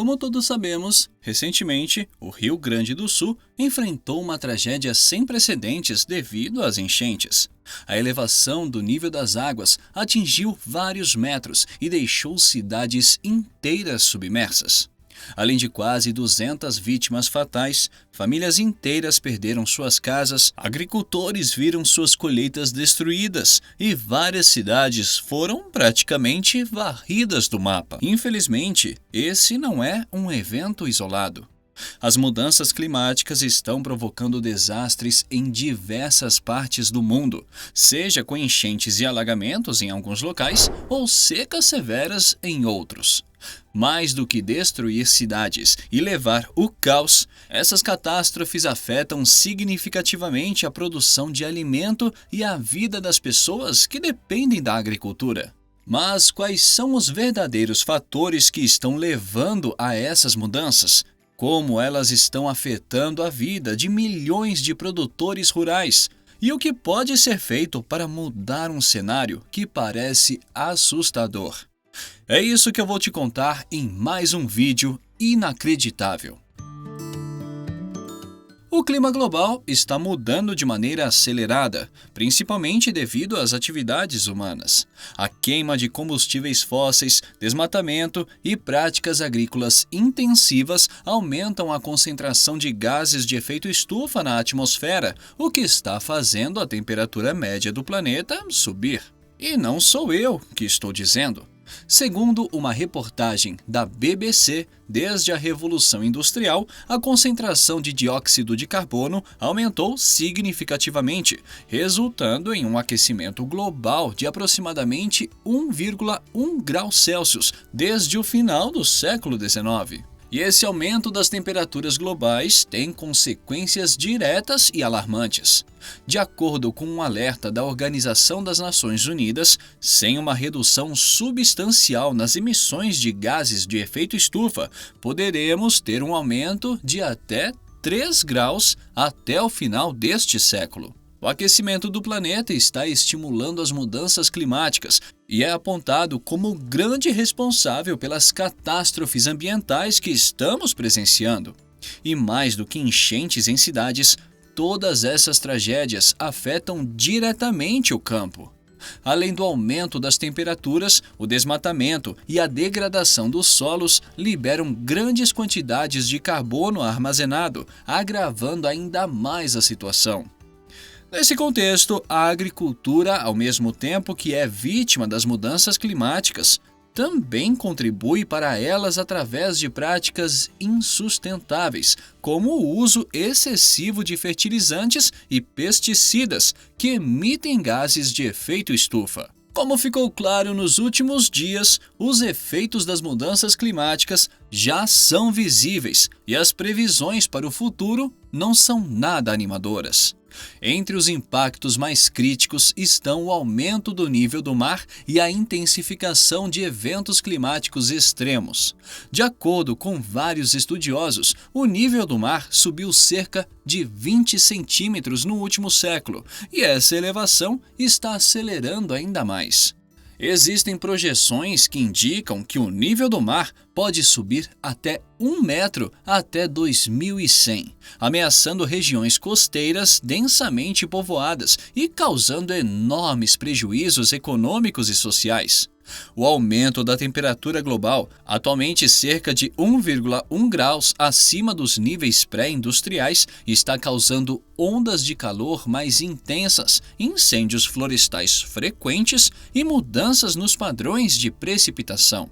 Como todos sabemos, recentemente, o Rio Grande do Sul enfrentou uma tragédia sem precedentes devido às enchentes. A elevação do nível das águas atingiu vários metros e deixou cidades inteiras submersas. Além de quase 200 vítimas fatais, famílias inteiras perderam suas casas, agricultores viram suas colheitas destruídas e várias cidades foram praticamente varridas do mapa. Infelizmente, esse não é um evento isolado. As mudanças climáticas estão provocando desastres em diversas partes do mundo, seja com enchentes e alagamentos em alguns locais ou secas severas em outros. Mais do que destruir cidades e levar o caos, essas catástrofes afetam significativamente a produção de alimento e a vida das pessoas que dependem da agricultura. Mas quais são os verdadeiros fatores que estão levando a essas mudanças? Como elas estão afetando a vida de milhões de produtores rurais? E o que pode ser feito para mudar um cenário que parece assustador? É isso que eu vou te contar em mais um vídeo inacreditável. O clima global está mudando de maneira acelerada, principalmente devido às atividades humanas. A queima de combustíveis fósseis, desmatamento e práticas agrícolas intensivas aumentam a concentração de gases de efeito estufa na atmosfera, o que está fazendo a temperatura média do planeta subir. E não sou eu que estou dizendo. Segundo uma reportagem da BBC, desde a Revolução Industrial, a concentração de dióxido de carbono aumentou significativamente, resultando em um aquecimento global de aproximadamente 1,1 graus Celsius desde o final do século XIX. E esse aumento das temperaturas globais tem consequências diretas e alarmantes. De acordo com um alerta da Organização das Nações Unidas, sem uma redução substancial nas emissões de gases de efeito estufa, poderemos ter um aumento de até 3 graus até o final deste século. O aquecimento do planeta está estimulando as mudanças climáticas e é apontado como o grande responsável pelas catástrofes ambientais que estamos presenciando. E mais do que enchentes em cidades, todas essas tragédias afetam diretamente o campo. Além do aumento das temperaturas, o desmatamento e a degradação dos solos liberam grandes quantidades de carbono armazenado, agravando ainda mais a situação. Nesse contexto, a agricultura, ao mesmo tempo que é vítima das mudanças climáticas, também contribui para elas através de práticas insustentáveis, como o uso excessivo de fertilizantes e pesticidas que emitem gases de efeito estufa. Como ficou claro nos últimos dias, os efeitos das mudanças climáticas já são visíveis e as previsões para o futuro não são nada animadoras. Entre os impactos mais críticos estão o aumento do nível do mar e a intensificação de eventos climáticos extremos. De acordo com vários estudiosos, o nível do mar subiu cerca de 20 centímetros no último século, e essa elevação está acelerando ainda mais. Existem projeções que indicam que o nível do mar pode subir até 1 metro até 2100, ameaçando regiões costeiras densamente povoadas e causando enormes prejuízos econômicos e sociais. O aumento da temperatura global, atualmente cerca de 1,1 graus acima dos níveis pré-industriais, está causando ondas de calor mais intensas, incêndios florestais frequentes e mudanças nos padrões de precipitação.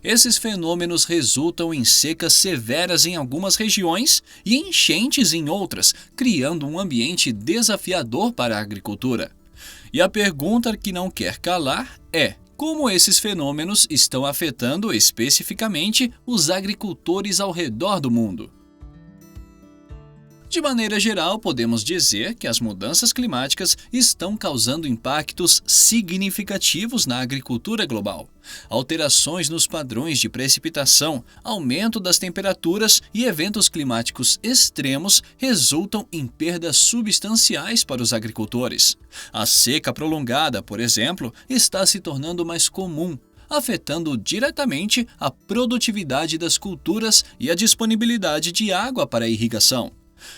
Esses fenômenos resultam em secas severas em algumas regiões e enchentes em outras, criando um ambiente desafiador para a agricultura. E a pergunta que não quer calar é: como esses fenômenos estão afetando especificamente os agricultores ao redor do mundo? De maneira geral, podemos dizer que as mudanças climáticas estão causando impactos significativos na agricultura global. Alterações nos padrões de precipitação, aumento das temperaturas e eventos climáticos extremos resultam em perdas substanciais para os agricultores. A seca prolongada, por exemplo, está se tornando mais comum. afetando diretamente a produtividade das culturas e a disponibilidade de água para a irrigação.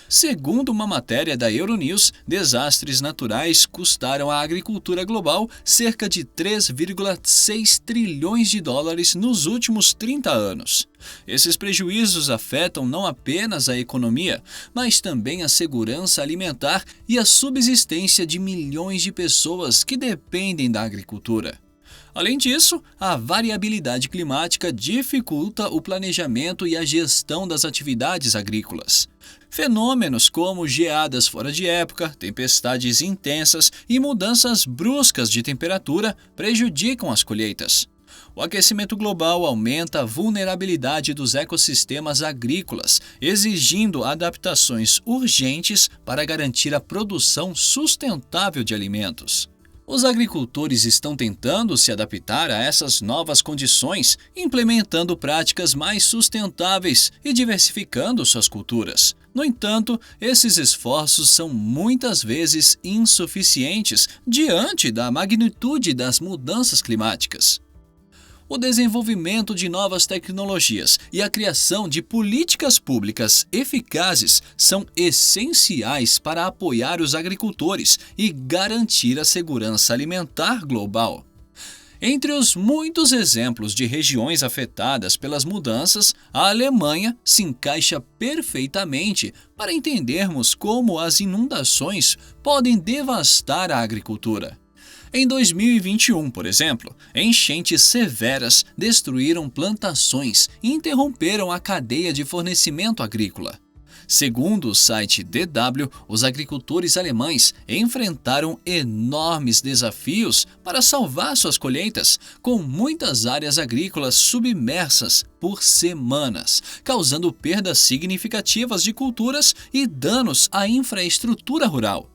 Segundo uma matéria da Euronews, desastres naturais custaram à agricultura global cerca de 3,6 trilhões de dólares nos últimos 30 anos. Esses prejuízos afetam não apenas a economia, mas também a segurança alimentar e a subsistência de milhões de pessoas que dependem da agricultura. Além disso, a variabilidade climática dificulta o planejamento e a gestão das atividades agrícolas. Fenômenos como geadas fora de época, tempestades intensas e mudanças bruscas de temperatura prejudicam as colheitas. O aquecimento global aumenta a vulnerabilidade dos ecossistemas agrícolas, exigindo adaptações urgentes para garantir a produção sustentável de alimentos. Os agricultores estão tentando se adaptar a essas novas condições, implementando práticas mais sustentáveis e diversificando suas culturas. No entanto, esses esforços são muitas vezes insuficientes diante da magnitude das mudanças climáticas. O desenvolvimento de novas tecnologias e a criação de políticas públicas eficazes são essenciais para apoiar os agricultores e garantir a segurança alimentar global. Entre os muitos exemplos de regiões afetadas pelas mudanças, a Alemanha se encaixa perfeitamente para entendermos como as inundações podem devastar a agricultura. Em 2021, por exemplo, enchentes severas destruíram plantações e interromperam a cadeia de fornecimento agrícola. Segundo o site DW, os agricultores alemães enfrentaram enormes desafios para salvar suas colheitas, com muitas áreas agrícolas submersas por semanas, causando perdas significativas de culturas e danos à infraestrutura rural.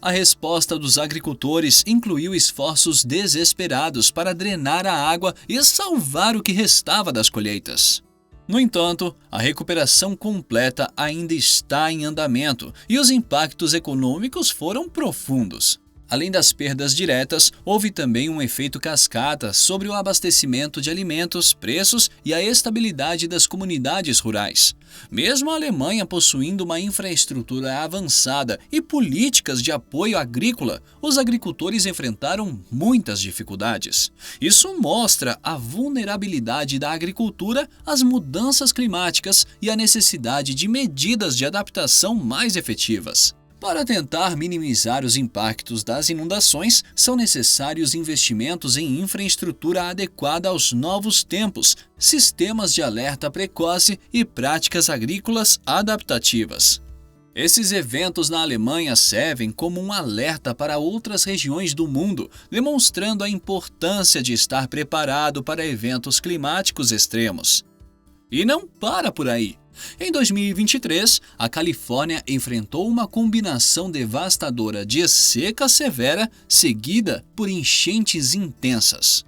A resposta dos agricultores incluiu esforços desesperados para drenar a água e salvar o que restava das colheitas. No entanto, a recuperação completa ainda está em andamento e os impactos econômicos foram profundos. Além das perdas diretas, houve também um efeito cascata sobre o abastecimento de alimentos, preços e a estabilidade das comunidades rurais. Mesmo a Alemanha possuindo uma infraestrutura avançada e políticas de apoio agrícola, os agricultores enfrentaram muitas dificuldades. Isso mostra a vulnerabilidade da agricultura às mudanças climáticas e a necessidade de medidas de adaptação mais efetivas. Para tentar minimizar os impactos das inundações, são necessários investimentos em infraestrutura adequada aos novos tempos, sistemas de alerta precoce e práticas agrícolas adaptativas. Esses eventos na Alemanha servem como um alerta para outras regiões do mundo, demonstrando a importância de estar preparado para eventos climáticos extremos. E não para por aí. Em 2023, a Califórnia enfrentou uma combinação devastadora de seca severa seguida por enchentes intensas.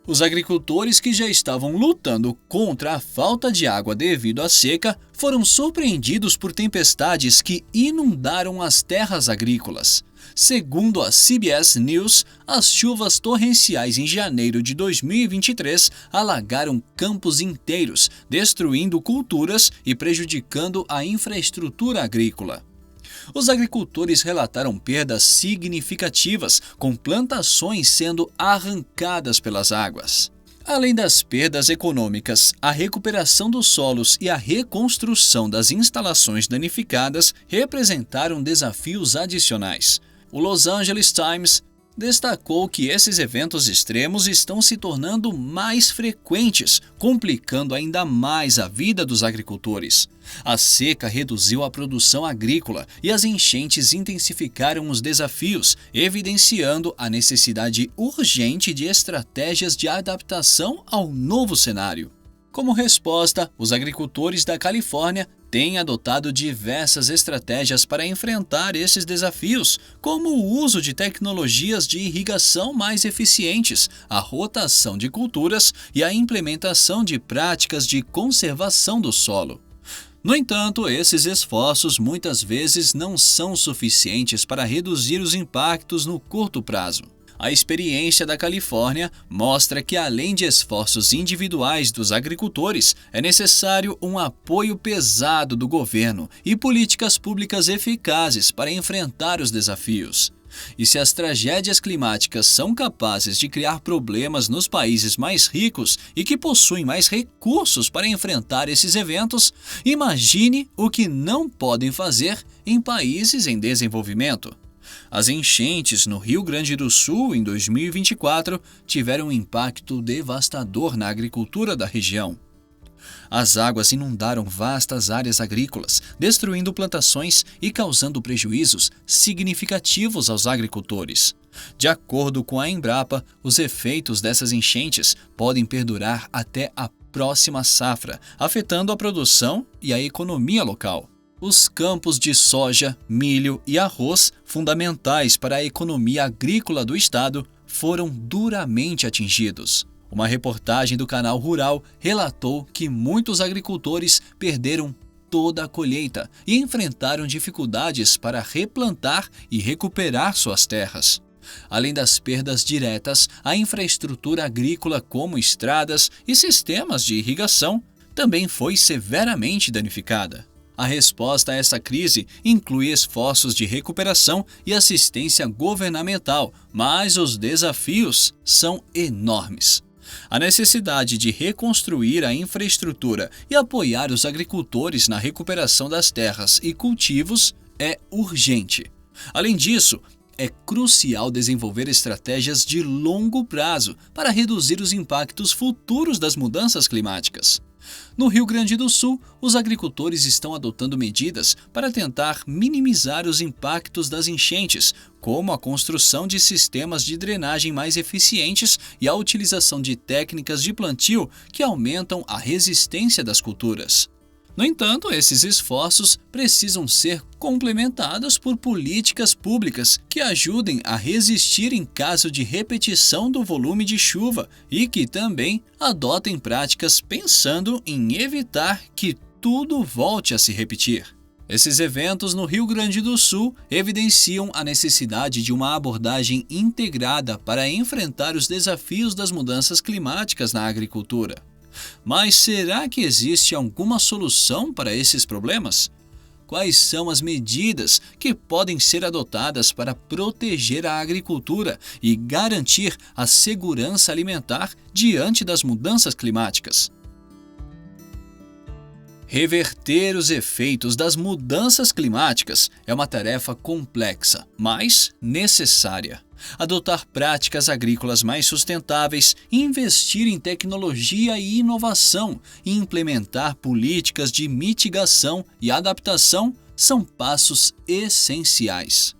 Os agricultores que já estavam lutando contra a falta de água devido à seca foram surpreendidos por tempestades que inundaram as terras agrícolas. Segundo a CBS News, as chuvas torrenciais em janeiro de 2023 alagaram campos inteiros, destruindo culturas e prejudicando a infraestrutura agrícola. Os agricultores relataram perdas significativas, com plantações sendo arrancadas pelas águas. Além das perdas econômicas, a recuperação dos solos e a reconstrução das instalações danificadas representaram desafios adicionais. O Los Angeles Times destacou que esses eventos extremos estão se tornando mais frequentes, complicando ainda mais a vida dos agricultores. A seca reduziu a produção agrícola e as enchentes intensificaram os desafios, evidenciando a necessidade urgente de estratégias de adaptação ao novo cenário. Como resposta, os agricultores da Califórnia têm adotado diversas estratégias para enfrentar esses desafios, como o uso de tecnologias de irrigação mais eficientes, a rotação de culturas e a implementação de práticas de conservação do solo. No entanto, esses esforços muitas vezes não são suficientes para reduzir os impactos no curto prazo. A experiência da Califórnia mostra que, além de esforços individuais dos agricultores, é necessário um apoio pesado do governo e políticas públicas eficazes para enfrentar os desafios. E se as tragédias climáticas são capazes de criar problemas nos países mais ricos e que possuem mais recursos para enfrentar esses eventos, imagine o que não podem fazer em países em desenvolvimento. As enchentes no Rio Grande do Sul em 2024 tiveram um impacto devastador na agricultura da região. As águas inundaram vastas áreas agrícolas, destruindo plantações e causando prejuízos significativos aos agricultores. De acordo com a Embrapa, os efeitos dessas enchentes podem perdurar até a próxima safra, afetando a produção e a economia local. Os campos de soja, milho e arroz, fundamentais para a economia agrícola do estado, foram duramente atingidos. Uma reportagem do Canal Rural relatou que muitos agricultores perderam toda a colheita e enfrentaram dificuldades para replantar e recuperar suas terras. Além das perdas diretas, a infraestrutura agrícola, como estradas e sistemas de irrigação, também foi severamente danificada. A resposta a essa crise inclui esforços de recuperação e assistência governamental, mas os desafios são enormes. A necessidade de reconstruir a infraestrutura e apoiar os agricultores na recuperação das terras e cultivos é urgente. Além disso, é crucial desenvolver estratégias de longo prazo para reduzir os impactos futuros das mudanças climáticas. No Rio Grande do Sul, os agricultores estão adotando medidas para tentar minimizar os impactos das enchentes, como a construção de sistemas de drenagem mais eficientes e a utilização de técnicas de plantio que aumentam a resistência das culturas. No entanto, esses esforços precisam ser complementados por políticas públicas que ajudem a resistir em caso de repetição do volume de chuva e que também adotem práticas pensando em evitar que tudo volte a se repetir. Esses eventos no Rio Grande do Sul evidenciam a necessidade de uma abordagem integrada para enfrentar os desafios das mudanças climáticas na agricultura. Mas será que existe alguma solução para esses problemas? Quais são as medidas que podem ser adotadas para proteger a agricultura e garantir a segurança alimentar diante das mudanças climáticas? Reverter os efeitos das mudanças climáticas é uma tarefa complexa, mas necessária. Adotar práticas agrícolas mais sustentáveis, investir em tecnologia e inovação e implementar políticas de mitigação e adaptação são passos essenciais.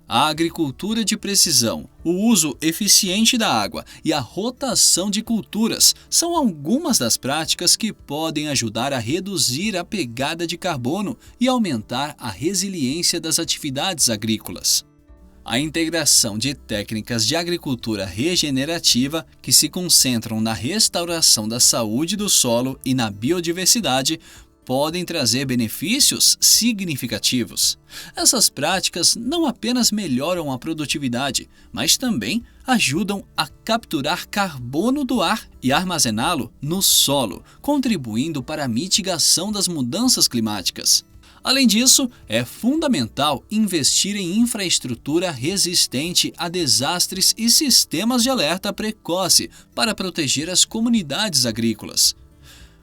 A agricultura de precisão, o uso eficiente da água e a rotação de culturas são algumas das práticas que podem ajudar a reduzir a pegada de carbono e aumentar a resiliência das atividades agrícolas. A integração de técnicas de agricultura regenerativa que se concentram na restauração da saúde do solo e na biodiversidade podem trazer benefícios significativos. Essas práticas não apenas melhoram a produtividade, mas também ajudam a capturar carbono do ar e armazená-lo no solo, contribuindo para a mitigação das mudanças climáticas. Além disso, é fundamental investir em infraestrutura resistente a desastres e sistemas de alerta precoce para proteger as comunidades agrícolas.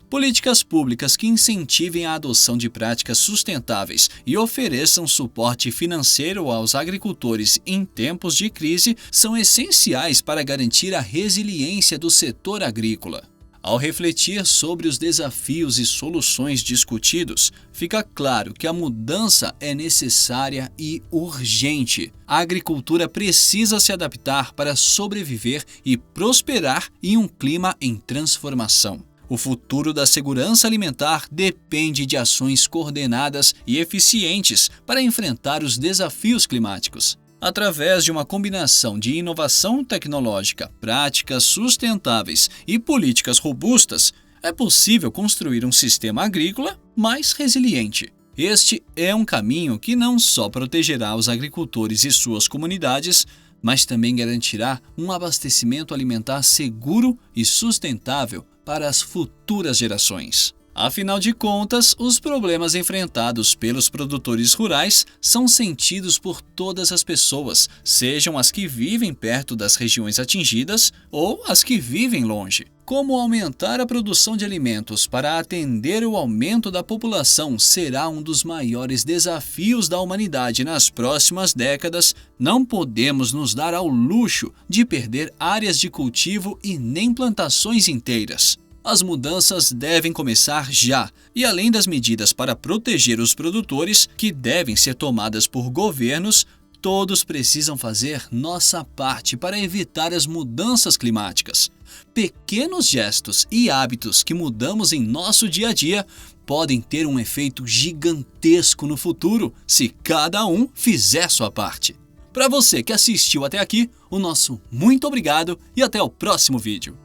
Políticas públicas que incentivem a adoção de práticas sustentáveis e ofereçam suporte financeiro aos agricultores em tempos de crise são essenciais para garantir a resiliência do setor agrícola. Ao refletir sobre os desafios e soluções discutidos, fica claro que a mudança é necessária e urgente. A agricultura precisa se adaptar para sobreviver e prosperar em um clima em transformação. O futuro da segurança alimentar depende de ações coordenadas e eficientes para enfrentar os desafios climáticos. Através de uma combinação de inovação tecnológica, práticas sustentáveis e políticas robustas, é possível construir um sistema agrícola mais resiliente. Este é um caminho que não só protegerá os agricultores e suas comunidades, mas também garantirá um abastecimento alimentar seguro e sustentável para as futuras gerações. Afinal de contas, os problemas enfrentados pelos produtores rurais são sentidos por todas as pessoas, sejam as que vivem perto das regiões atingidas ou as que vivem longe. Como aumentar a produção de alimentos para atender o aumento da população será um dos maiores desafios da humanidade nas próximas décadas, não podemos nos dar ao luxo de perder áreas de cultivo e nem plantações inteiras. As mudanças devem começar já, e além das medidas para proteger os produtores, que devem ser tomadas por governos, todos precisam fazer nossa parte para evitar as mudanças climáticas. Pequenos gestos e hábitos que mudamos em nosso dia a dia podem ter um efeito gigantesco no futuro, se cada um fizer sua parte. Para você que assistiu até aqui, o nosso muito obrigado e até o próximo vídeo.